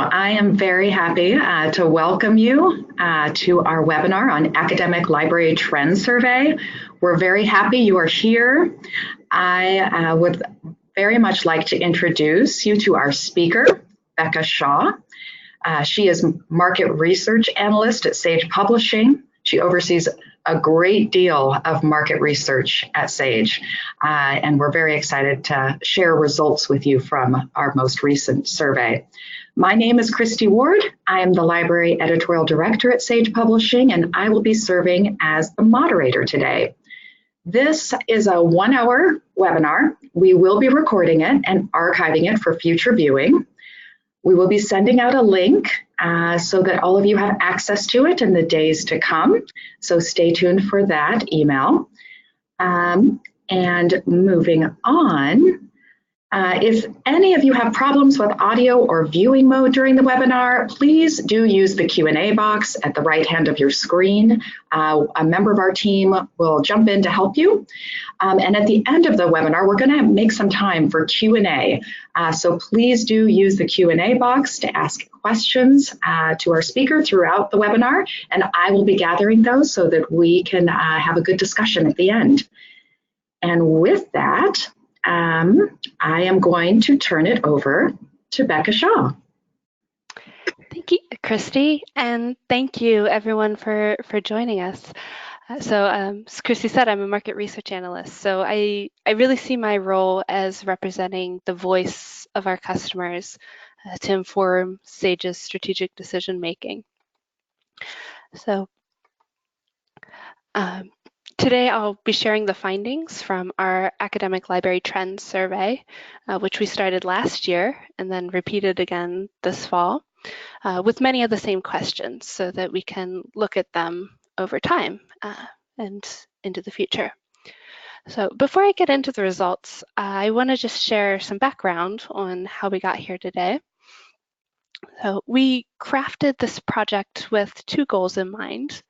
I am very happy to welcome you to our webinar on Academic Library Trend Survey. We're very happy you are here. I would very much like to introduce you to our speaker, Becca Shaw. She is Market Research Analyst at Sage Publishing. She oversees a great deal of market research at Sage, and we're very excited to share results with you from our most recent survey. My name is Christy Ward. I am the Library Editorial Director at Sage Publishing, and I will be serving as the moderator today. This is a 1-hour webinar. We will be recording it and archiving it for future viewing. We will be sending out a link so that all of you have access to it in the days to come. So stay tuned for that email. And moving on, if any of you have problems with audio or viewing mode during the webinar, please do use the Q&A box at the right hand of your screen. A member of our team will jump in to help you. And at the end of the webinar, we're going to make some time for Q&A. So please do use the Q&A box to ask questions to our speaker throughout the webinar, and I will be gathering those so that we can have a good discussion at the end. And with that, I am going to turn it over to Becca Shaw. Thank you, Christy, and thank you everyone for joining us. As Christy said, I'm a market research analyst, so I really see my role as representing the voice of our customers to inform Sage's strategic decision making. So today I'll be sharing the findings from our Academic Library Trends Survey, which we started last year and then repeated again this fall, with many of the same questions so that we can look at them over time and into the future. So before I get into the results, I want to just share some background on how we got here today. So we crafted this project with two goals in mind.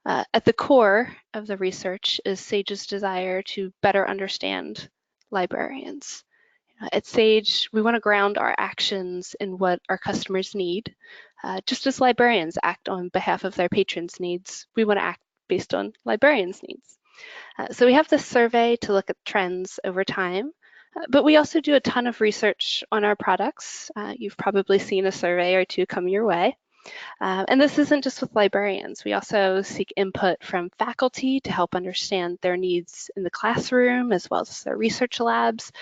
At the core of the research is Sage's desire to better understand librarians. At Sage, we want to ground our actions in what our customers need. Just as librarians act on behalf of their patrons' needs, we want to act based on librarians' needs. So we have this survey to look at trends over time, but we also do a ton of research on our products. You've probably seen a survey or two come your way. And this isn't just with librarians. We also seek input from faculty to help understand their needs in the classroom as well as their research labs.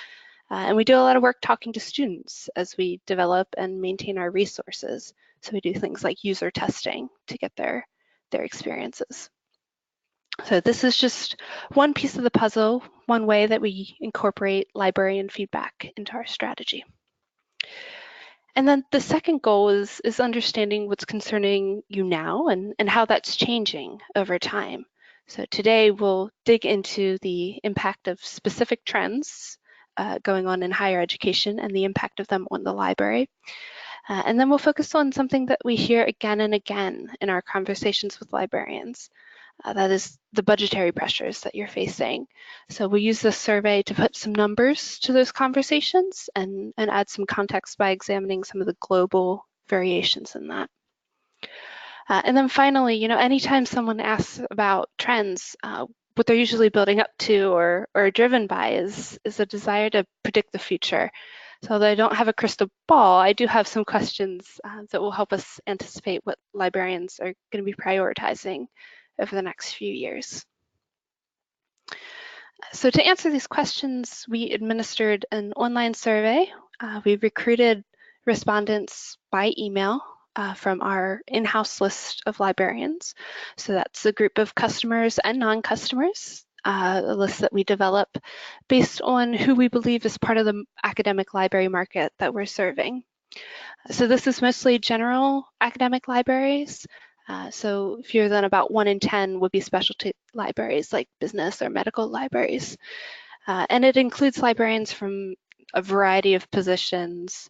And we do a lot of work talking to students as we develop and maintain our resources. So we do things like user testing to get their experiences. So this is just one piece of the puzzle, one way that we incorporate librarian feedback into our strategy. And then the second goal is understanding what's concerning you now and how that's changing over time. So today we'll dig into the impact of specific trends going on in higher education and the impact of them on the library. And then we'll focus on something that we hear again and again in our conversations with librarians. That is the budgetary pressures that you're facing. So we'll use this survey to put some numbers to those conversations and add some context by examining some of the global variations in that. And then finally, anytime someone asks about trends, what they're usually building up to or are driven by is a desire to predict the future. So although I don't have a crystal ball, I do have some questions that will help us anticipate what librarians are going to be prioritizing over the next few years. So to answer these questions, we administered an online survey. We recruited respondents by email from our in-house list of librarians. So that's a group of customers and non-customers, a list that we develop based on who we believe is part of the academic library market that we're serving. So this is mostly general academic libraries. So fewer than about 1 in 10 would be specialty libraries like business or medical libraries. And it includes librarians from a variety of positions,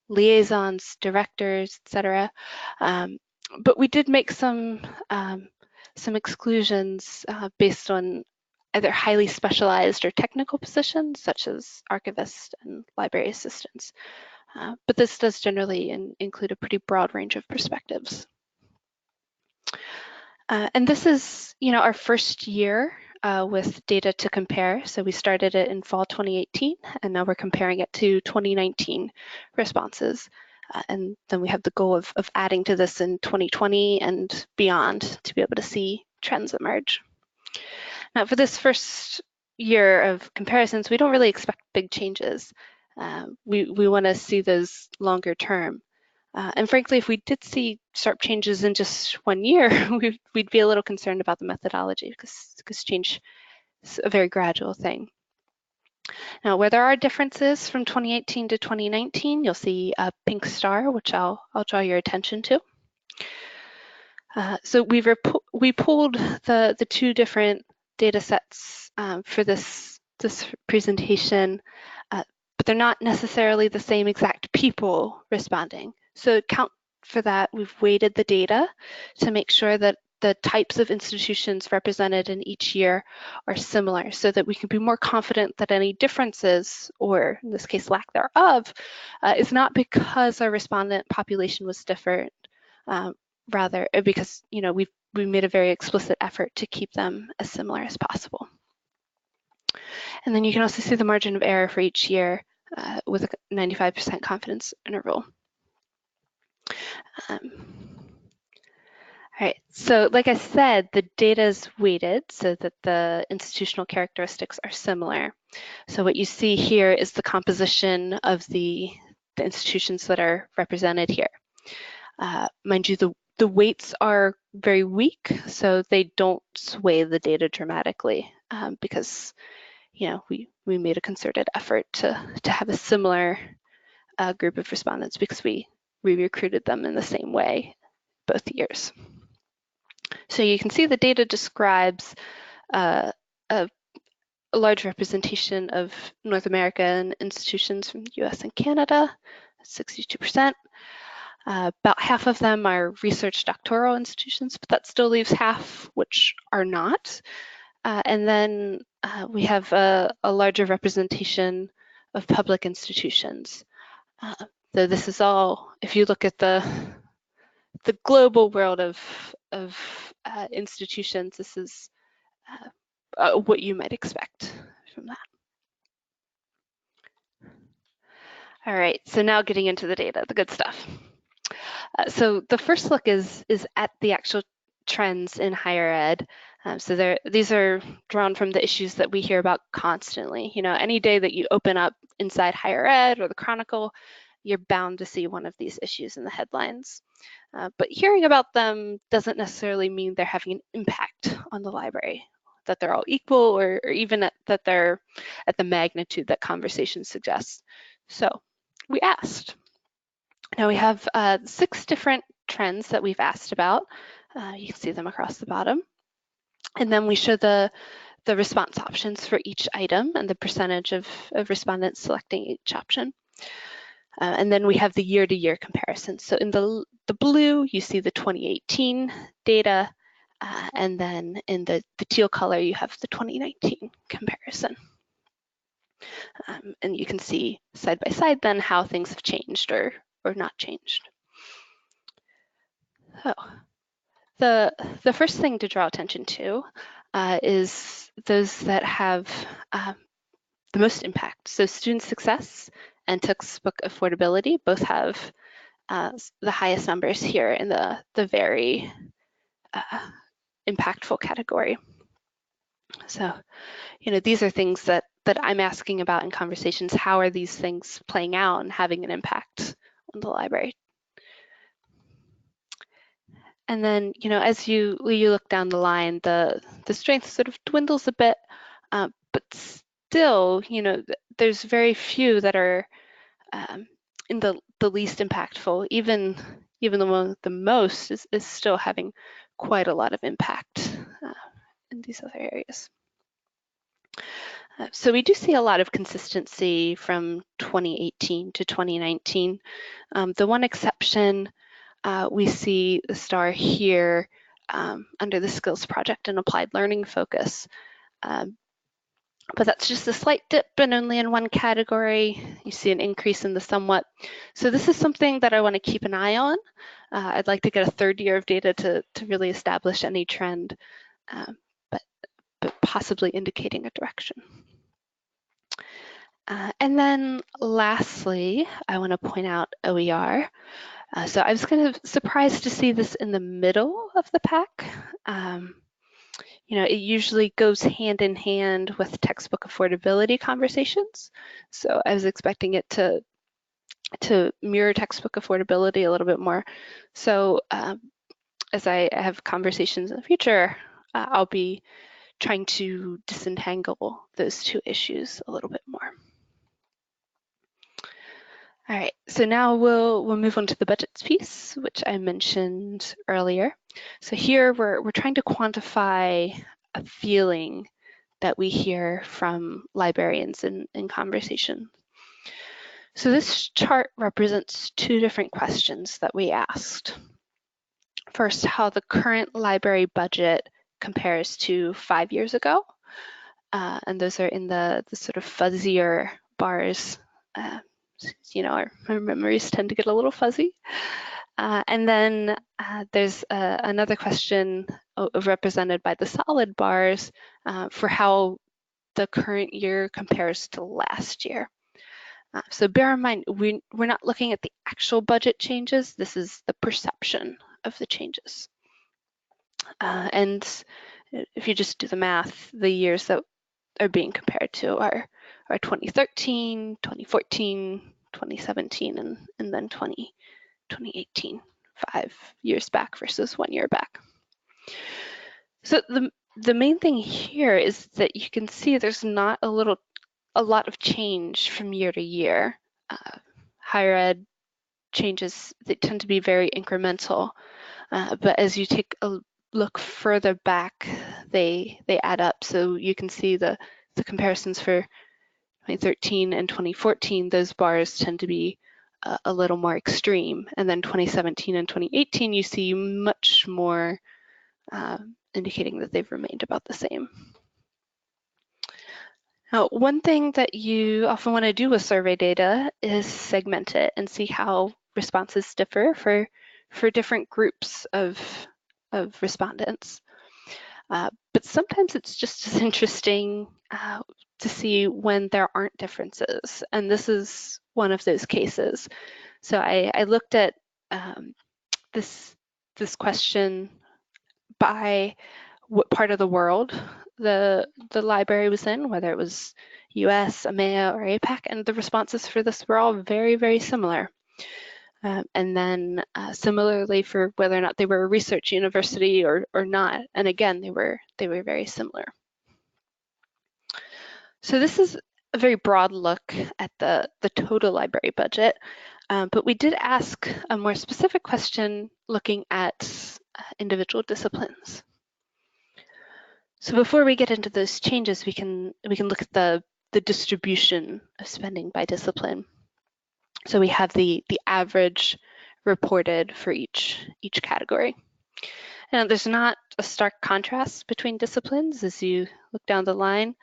liaisons, directors, etc. But we did make some exclusions based on either highly specialized or technical positions, such as archivists and library assistants. But this does generally include a pretty broad range of perspectives. And this is, our first year with data to compare. So we started it in fall 2018, and now we're comparing it to 2019 responses. And then we have the goal of adding to this in 2020 and beyond to be able to see trends emerge. Now, for this first year of comparisons, we don't really expect big changes. We want to see those longer term. And frankly, if we did see sharp changes in just 1 year, we'd be a little concerned about the methodology because change is a very gradual thing. Now, where there are differences from 2018 to 2019, you'll see a pink star, which I'll draw your attention to. So we pulled the two different data sets for this presentation, but they're not necessarily the same exact people responding. So to account for that, we've weighted the data to make sure that the types of institutions represented in each year are similar so that we can be more confident that any differences, or in this case lack thereof, is not because our respondent population was different, rather because we made a very explicit effort to keep them as similar as possible. And then you can also see the margin of error for each year with a 95% confidence interval. All right, so like I said, the data is weighted so that the institutional characteristics are similar. So what you see here is the composition of the institutions that are represented here. Mind you, the weights are very weak, so they don't sway the data dramatically because we made a concerted effort to have a similar group of respondents because we recruited them in the same way both years. So you can see the data describes a large representation of North American institutions from the US and Canada, 62%. About half of them are research doctoral institutions, but that still leaves half which are not. And then we have a larger representation of public institutions. So this is all, if you look at the global world of institutions, this is what you might expect from that. All right, so now getting into the data, the good stuff. So the first look is at the actual trends in higher ed. So these are drawn from the issues that we hear about constantly. Any day that you open up inside higher ed or the Chronicle, you're bound to see one of these issues in the headlines. But hearing about them doesn't necessarily mean they're having an impact on the library, that they're all equal or even that they're at the magnitude that conversation suggests. So we asked. Now we have 6 different trends that we've asked about. You can see them across the bottom. And then we show the response options for each item and the percentage of respondents selecting each option. And then we have the year-to-year comparison. So in the blue, you see the 2018 data, and then in the teal color, you have the 2019 comparison. And you can see side by side then how things have changed or not changed. So the first thing to draw attention to is those that have the most impact. So student success and textbook affordability both have the highest numbers here in the very impactful category. So, these are things that I'm asking about in conversations. How are these things playing out and having an impact on the library? And then, as you look down the line, the strength sort of dwindles a bit, but still, there's very few that are in the least impactful. Even the one with the most is still having quite a lot of impact in these other areas. So we do see a lot of consistency from 2018 to 2019. The one exception, we see the star here under the skills project and applied learning focus. but that's just a slight dip and only in one category. You see an increase in the somewhat. So this is something that I want to keep an eye on. I'd like to get a third year of data to really establish any trend, uh, but possibly indicating a direction. And then lastly, I want to point out OER. So I was kind of surprised to see this in the middle of the pack. It usually goes hand in hand with textbook affordability conversations. So I was expecting it to mirror textbook affordability a little bit more. So as I have conversations in the future, I'll be trying to disentangle those two issues a little bit more. All right, so now we'll move on to the budgets piece, which I mentioned earlier. So here we're trying to quantify a feeling that we hear from librarians in conversation. So this chart represents two different questions that we asked. First, how the current library budget compares to 5 years ago. And those are in the sort of fuzzier bars. Our memories tend to get a little fuzzy. And then there's another question represented by the solid bars for how the current year compares to last year. So bear in mind, we're not looking at the actual budget changes. This is the perception of the changes. And if you just do the math, the years that are being compared to are 2013, 2014, 2017, and then 2018, 5 years back versus 1 year back. So the main thing here is that you can see there's not a lot of change from year to year. Higher ed changes, they tend to be very incremental, but as you take a look further back, they add up. So you can see the comparisons for 2013 and 2014, those bars tend to be a little more extreme. And then 2017 and 2018, you see much more indicating that they've remained about the same. Now, one thing that you often want to do with survey data is segment it and see how responses differ for different groups of respondents. But sometimes it's just as interesting to see when there aren't differences, and this is one of those cases. So I looked at this question by what part of the world the library was in, whether it was US, EMEA, or APAC, and the responses for this were all very, very similar. And then similarly for whether or not they were a research university or not, and again, they were very similar. So this is a very broad look at the total library budget, but we did ask a more specific question looking at individual disciplines. So before we get into those changes, we can look at the distribution of spending by discipline. So we have the average reported for each category. Now there's not a stark contrast between disciplines as you look down the line,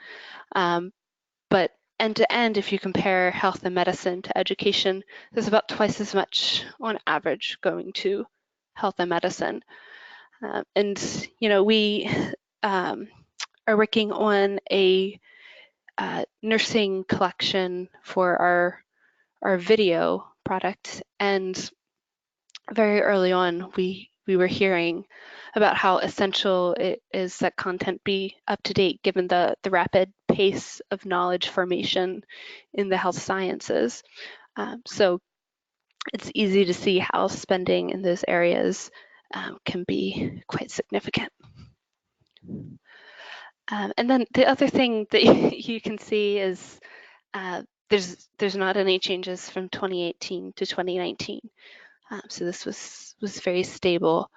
but end to end, if you compare health and medicine to education, there's about twice as much on average going to health and medicine. And we are working on a nursing collection for our video product, and very early on we were hearing about how essential it is that content be up to date given the rapid pace of knowledge formation in the health sciences. So it's easy to see how spending in those areas can be quite significant. And then the other thing that you can see is there's not any changes from 2018 to 2019. So this was very stable.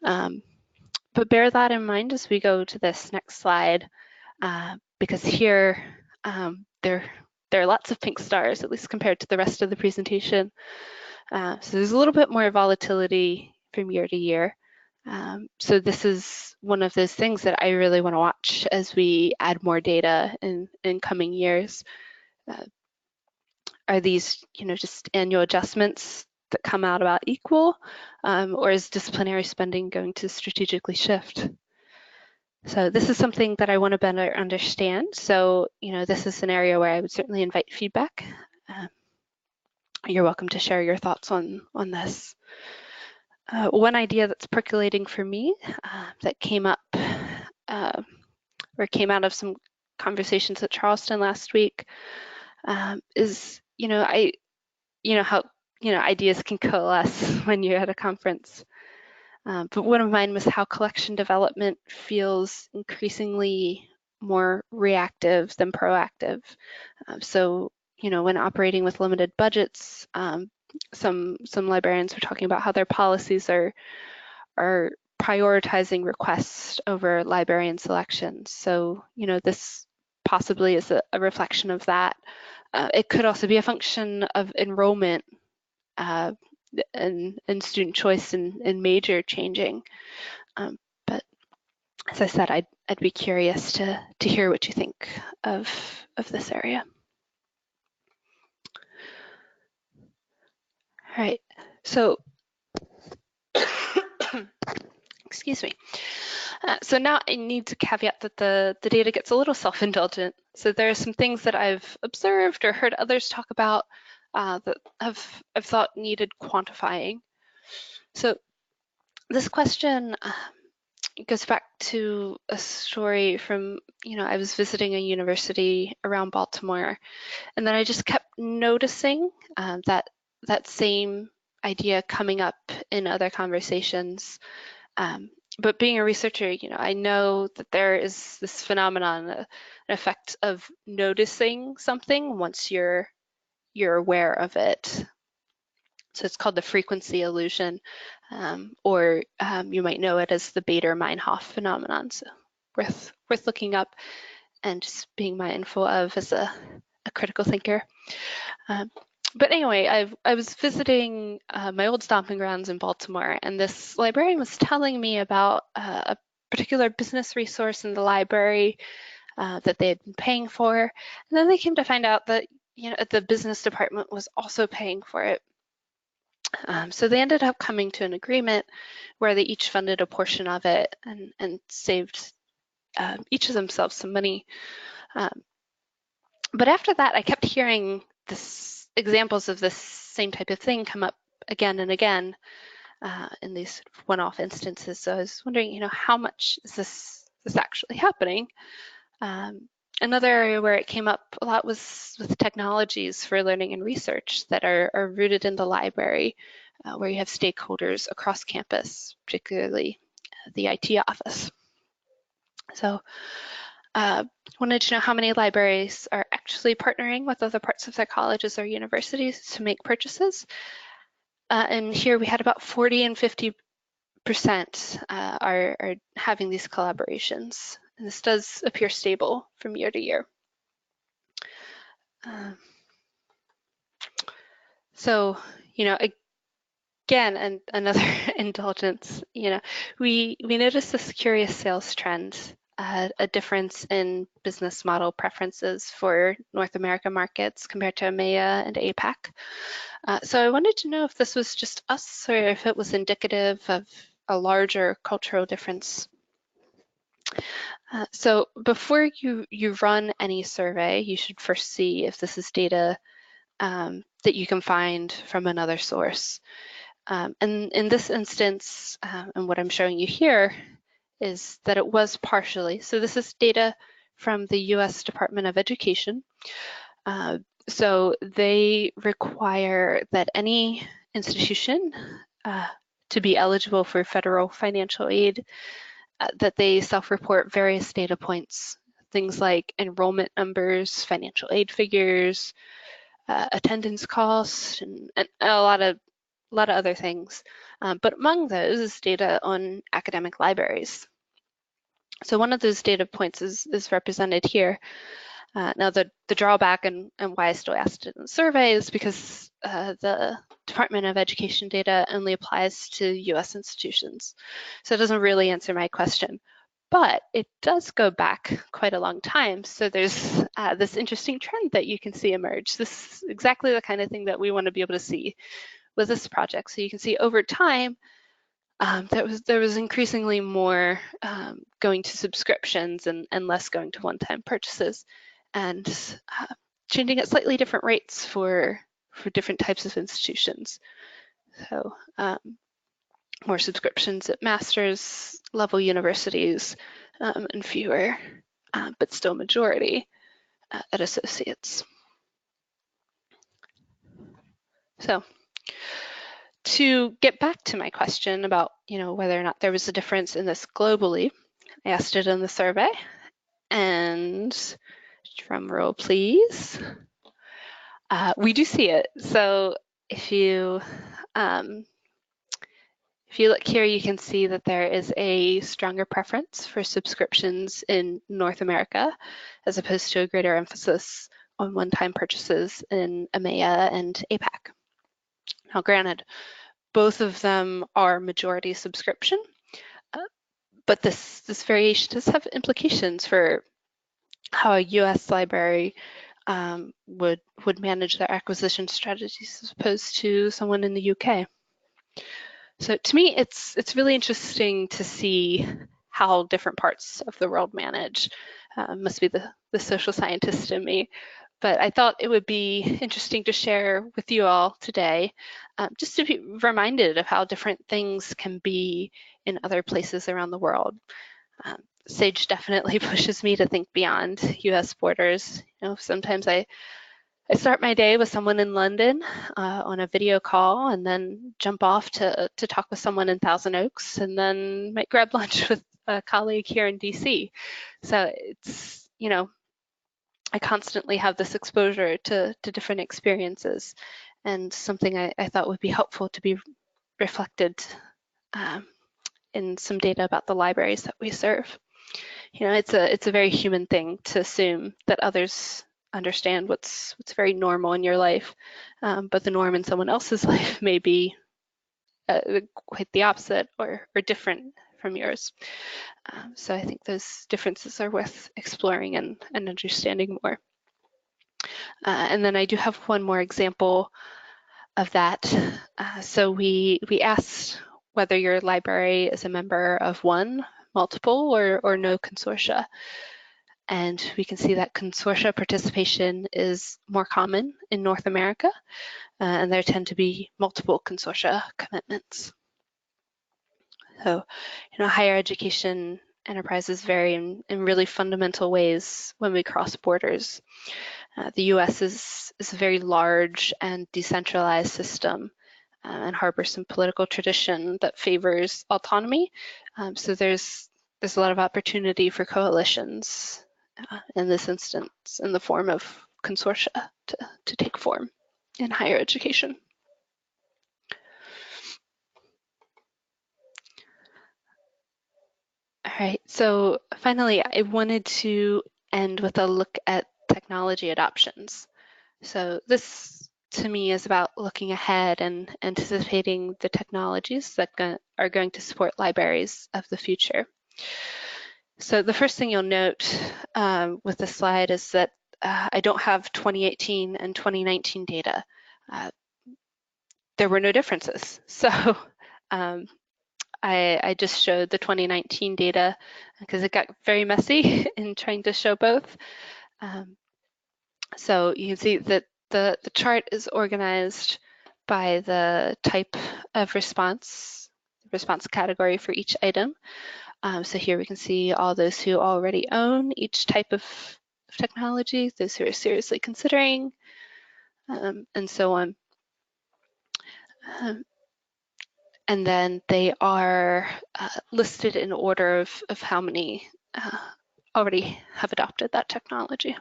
But bear that in mind as we go to this next slide, because here there are lots of pink stars, at least compared to the rest of the presentation. So there's a little bit more volatility from year to year. So this is one of those things that I really want to watch as we add more data in coming years. Are these, just annual adjustments that come out about equal, or is disciplinary spending going to strategically shift? So this is something that I want to better understand. So, this is an area where I would certainly invite feedback. You're welcome to share your thoughts on this. One idea that's percolating for me that came up or came out of some conversations at Charleston last week is, how ideas can coalesce when you're at a conference. But one of mine was how collection development feels increasingly more reactive than proactive. So, when operating with limited budgets, some librarians were talking about how their policies are prioritizing requests over librarian selections. So, this possibly is a reflection of that. It could also be a function of enrollment and student choice and major changing. But as I said, I'd be curious to hear what you think of this area. All right, so excuse me. So now I need to caveat that the data gets a little self-indulgent. So there are some things that I've observed or heard others talk about that I've thought needed quantifying. So this question goes back to a story from, I was visiting a university around Baltimore, and then I just kept noticing that same idea coming up in other conversations. But being a researcher, I know that there is this phenomenon, an effect of noticing something once you're aware of it. So it's called the frequency illusion, or you might know it as the Bader-Meinhof phenomenon. So worth looking up and just being mindful of as a critical thinker. But anyway, I was visiting my old stomping grounds in Baltimore, and this librarian was telling me about a particular business resource in the library that they had been paying for. And then they came to find out that the business department was also paying for it. So they ended up coming to an agreement where they each funded a portion of it and saved each of themselves some money. But after that, I kept hearing examples of this same type of thing come up again and again in these one-off instances. So I was wondering, how much is this actually happening? Another area where it came up a lot was with technologies for learning and research that are rooted in the library, where you have stakeholders across campus, particularly the IT office. So wanted to know how many libraries are actually partnering with other parts of their colleges or universities to make purchases. And here we had about 40 and 50% are having these collaborations. And this does appear stable from year to year. So, again, and another indulgence, we noticed this curious sales trend, a difference in business model preferences for North America markets compared to EMEA and APAC. So I wanted to know if this was just us or if it was indicative of a larger cultural difference. So before you run any survey, you should first see if this is data that you can find from another source. And in this instance, and what I'm showing you here is that it was partially. So this is data from the US Department of Education. So they require that any institution to be eligible for federal financial aid, that they self-report various data points, things like enrollment numbers, financial aid figures, attendance costs, and a lot of other things. But among those is data on academic libraries. So one of those data points is represented here. Now, the drawback and why I still asked it in the survey is because the Department of Education data only applies to US institutions. So it doesn't really answer my question. But it does go back quite a long time. So there's this interesting trend that you can see emerge. This is exactly the kind of thing that we want to be able to see with this project. So you can see over time, there was increasingly more going to subscriptions and less going to one-time purchases, and changing at slightly different rates for different types of institutions. So more subscriptions at master's level universities, and fewer, but still majority, at associates. So to get back to my question about whether or not there was a difference in this globally, I asked it in the survey, and drum roll please, we do see it. So if you look here, you can see that there is a stronger preference for subscriptions in North America, as opposed to a greater emphasis on one-time purchases in EMEA and APAC. Now, granted, both of them are majority subscription, but this variation does have implications for how a US library would manage their acquisition strategies as opposed to someone in the UK. So to me, it's really interesting to see how different parts of the world manage. Must be the social scientist in me. But I thought it would be interesting to share with you all today, just to be reminded of how different things can be in other places around the world. SAGE definitely pushes me to think beyond US borders. Sometimes I start my day with someone in London on a video call, and then jump off to talk with someone in Thousand Oaks, and then might grab lunch with a colleague here in DC. So it's, I constantly have this exposure to different experiences, and something I thought would be helpful to be reflected in some data about the libraries that we serve. It's a very human thing to assume that others understand what's very normal in your life, but the norm in someone else's life may be quite the opposite or different from yours. So I think those differences are worth exploring and understanding more. And then I do have one more example of that. So we asked whether your library is a member of one, multiple, or no consortia. And we can see that consortia participation is more common in North America, and there tend to be multiple consortia commitments. So, higher education enterprises vary in really fundamental ways when we cross borders. The US is a very large and decentralized system, and harbors some political tradition that favors autonomy. So there's a lot of opportunity for coalitions, in this instance, in the form of consortia to take form in higher education. All right, so finally, I wanted to end with a look at technology adoptions. So this, to me, is about looking ahead and anticipating the technologies that are going to support libraries of the future. So the first thing you'll note with this slide is that I don't have 2018 and 2019 data. There were no differences. So I just showed the 2019 data because it got very messy in trying to show both. So you can see that the chart is organized by the type of response category for each item. So here we can see all those who already own each type of technology, those who are seriously considering, and so on. And then they are listed in order of how many already have adopted that technology.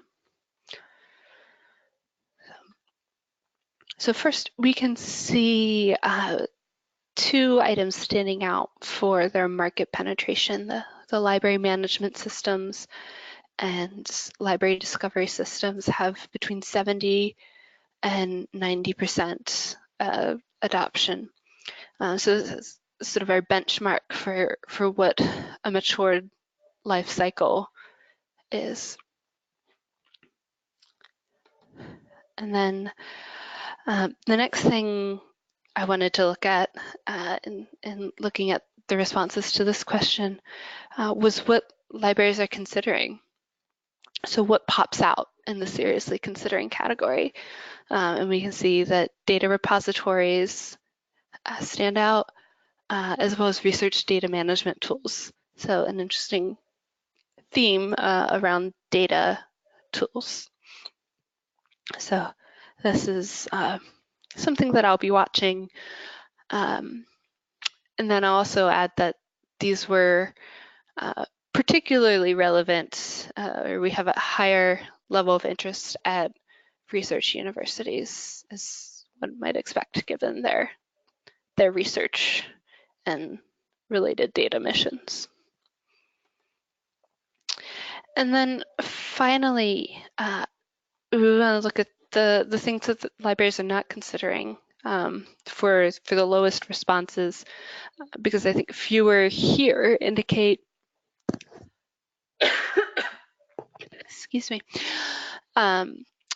So first, we can see two items standing out for their market penetration, the library management systems and library discovery systems have between 70 and 90% adoption. So this is sort of our benchmark for what a matured life cycle is. And then the next thing I wanted to look at in looking at the responses to this question was what libraries are considering. So what pops out in the seriously considering category? And we can see that data repositories stand out, as well as research data management tools. So an interesting theme around data tools. So this is something that I'll be watching. And then I'll also add that these were particularly relevant, or we have a higher level of interest at research universities, as one might expect given their research and related data missions. And then finally, we want to look at the things that the libraries are not considering for the lowest responses, because I think fewer here indicate, excuse me,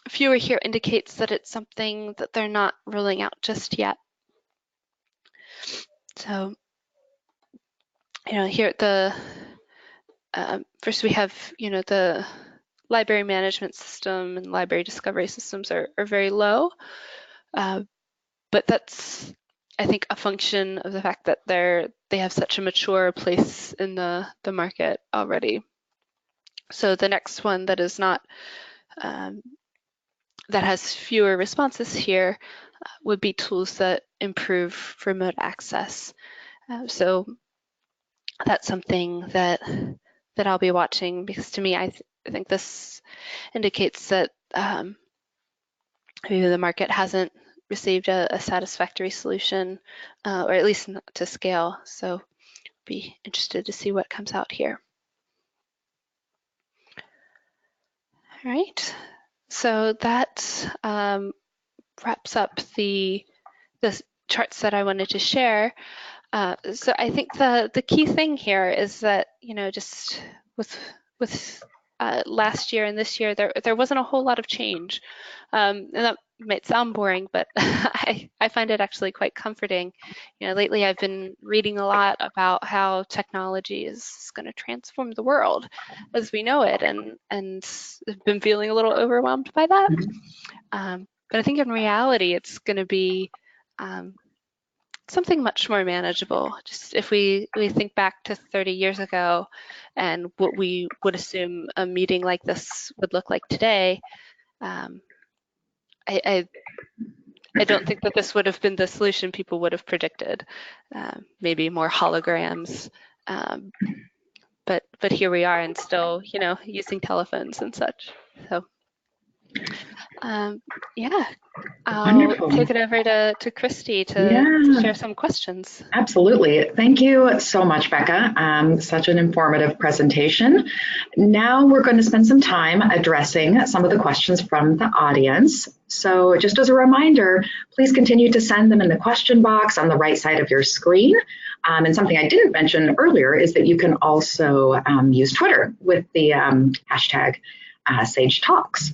fewer here indicates that it's something that they're not ruling out just yet. So, here at the first we have, the library management system and library discovery systems are very low, but that's, I think, a function of the fact that they have such a mature place in the market already. So the next one that is not, that has fewer responses here would be tools that improve remote access. So that's something that I'll be watching, because to me, I think this indicates that maybe the market hasn't received a satisfactory solution, or at least not to scale. So be interested to see what comes out here. All right, so that wraps up the charts that I wanted to share. So I think the key thing here is that, just with last year and this year, there wasn't a whole lot of change. And that might sound boring, but I find it actually quite comforting. Lately I've been reading a lot about how technology is going to transform the world as we know it, and I've been feeling a little overwhelmed by that. But I think in reality, it's going to be something much more manageable. Just if we think back to 30 years ago and what we would assume a meeting like this would look like today, I don't think that this would have been the solution people would have predicted. Maybe more holograms, but here we are, and still, using telephones and such. So, yeah, I'll Wonderful. take it over to Christy to share some questions. Absolutely. Thank you so much, Becca. Such an informative presentation. Now we're going to spend some time addressing some of the questions from the audience. So just as a reminder, please continue to send them in the question box on the right side of your screen. And something I didn't mention earlier is that you can also use Twitter with the hashtag Sage Talks.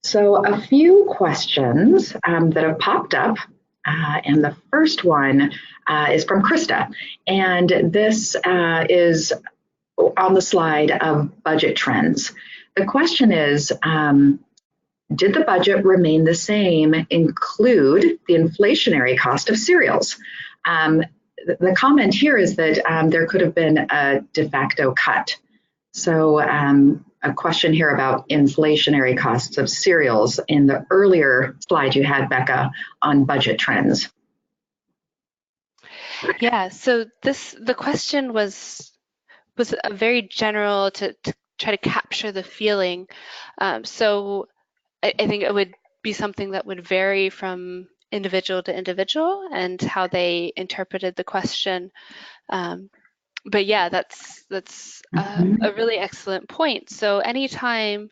So a few questions that have popped up, and the first one is from Krista, and this is on the slide of budget trends. The question is, did the budget remain the same, include the inflationary cost of cereals? The comment here is that there could have been a de facto cut. So a question here about inflationary costs of cereals in the earlier slide you had, Becca, on budget trends. Yeah, so the question was a very general to try to capture the feeling. So I think it would be something that would vary from individual to individual and how they interpreted the question. but yeah, that's Mhm. a really excellent point. So anytime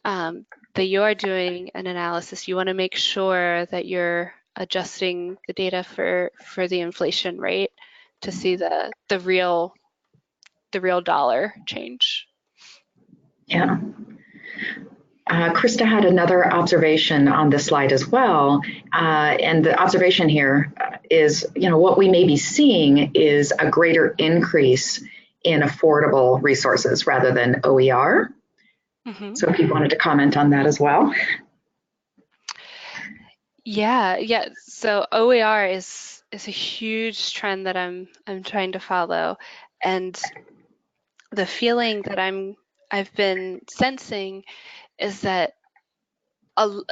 that you're doing an analysis, you want to make sure that you're adjusting the data for the inflation rate to see the real dollar change. Yeah. Krista had another observation on this slide as well. And the observation here is, what we may be seeing is a greater increase in affordable resources rather than OER. Mm-hmm. So if you wanted to comment on that as well. Yeah. So OER is a huge trend that I'm trying to follow, and the feeling that I've been sensing is that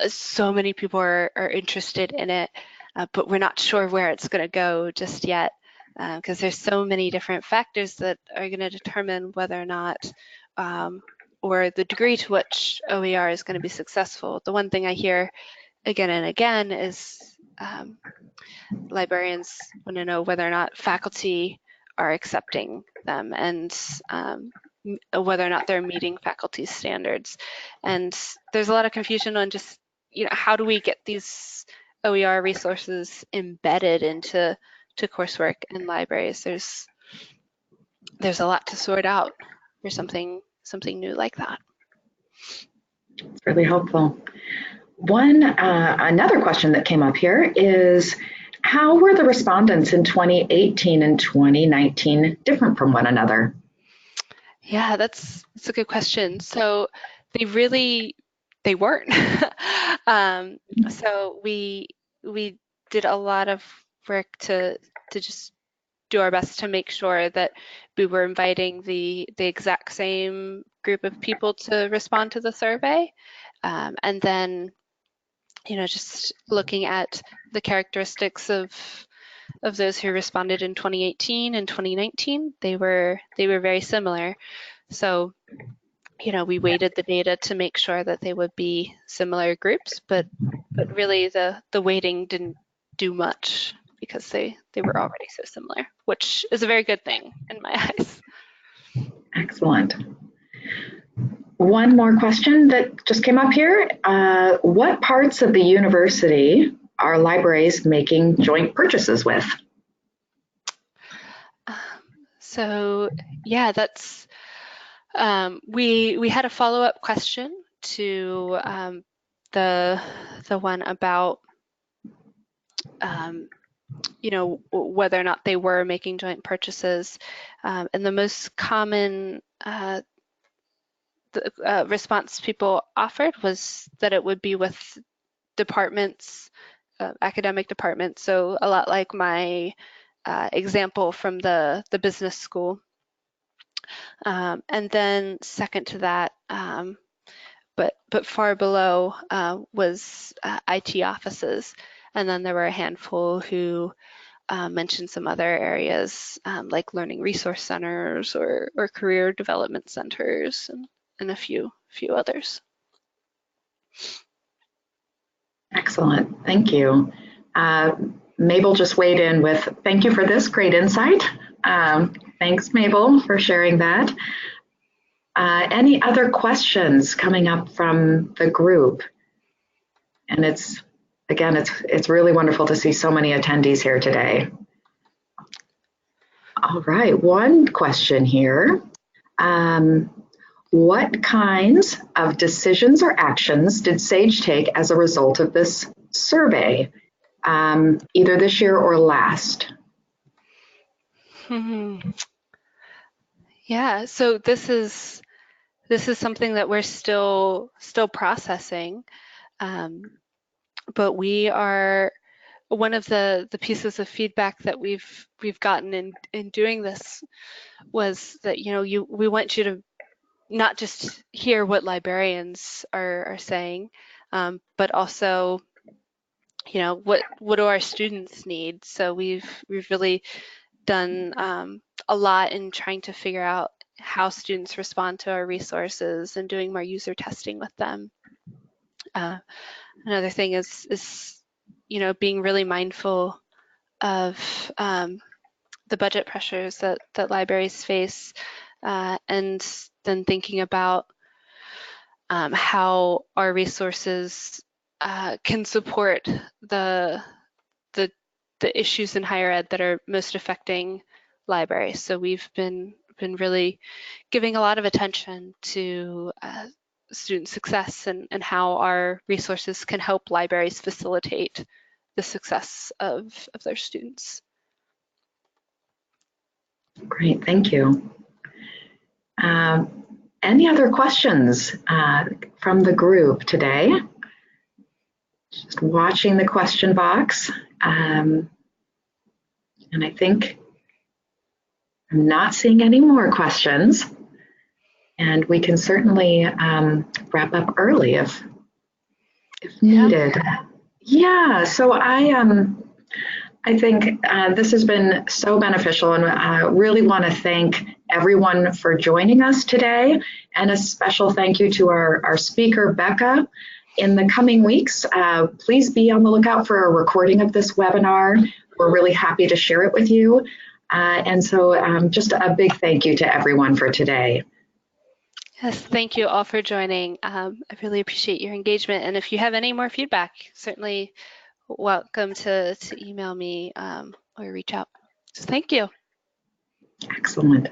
so many people are interested in it, but we're not sure where it's going to go just yet, because there's so many different factors that are going to determine whether or not, or the degree to which OER is going to be successful. The one thing I hear again and again is librarians want to know whether or not faculty are accepting them, and whether or not they're meeting faculty standards. And there's a lot of confusion on just, how do we get these OER resources embedded into coursework in libraries? There's a lot to sort out for something new like that. It's really helpful. Another question that came up here is, how were the respondents in 2018 and 2019 different from one another? Yeah, that's a good question. So they weren't. um, so we did a lot of work to just do our best to make sure that we were inviting the exact same group of people to respond to the survey, and then just looking at the characteristics of those who responded in 2018 and 2019, they were very similar. So, we weighted the data to make sure that they would be similar groups, but really the weighting didn't do much because they were already so similar, which is a very good thing in my eyes. Excellent. One more question that just came up here. What parts of the university are libraries making joint purchases with? So yeah, that's we had a follow-up question to the one about whether or not they were making joint purchases, and the most common response people offered was that it would be with departments, academic departments. So a lot like my example from the business school. And then second to that, but far below, was IT offices. And then there were a handful who mentioned some other areas, like learning resource centers or career development centers, and a few others. Excellent. Thank you. Mabel just weighed in with, thank you for this great insight. Thanks, Mabel, for sharing that. Any other questions coming up from the group? And it's really wonderful to see so many attendees here today. All right, one question here. What kinds of decisions or actions did SAGE take as a result of this survey, either this year or last? Yeah, so this is something that we're still processing, but we are, one of the pieces of feedback that we've gotten in doing this was that we want you to not just hear what librarians are saying, but also what do our students need. So we've really done a lot in trying to figure out how students respond to our resources and doing more user testing with them. Another thing is being really mindful of the budget pressures that libraries face, and then thinking about how our resources can support the issues in higher ed that are most affecting libraries. So we've been really giving a lot of attention to student success and how our resources can help libraries facilitate the success of their students. Great, thank you. Any other questions from the group today? Just watching the question box. And I think I'm not seeing any more questions. And we can certainly wrap up early if needed. Yeah, so I think this has been so beneficial, and I really want to thank everyone for joining us today, and a special thank you to our speaker, Becca. In the coming weeks, please be on the lookout for a recording of this webinar. We're really happy to share it with you. And so just a big thank you to everyone for today. Yes, thank you all for joining. I really appreciate your engagement. And if you have any more feedback, certainly welcome to email me or reach out. So thank you. Excellent.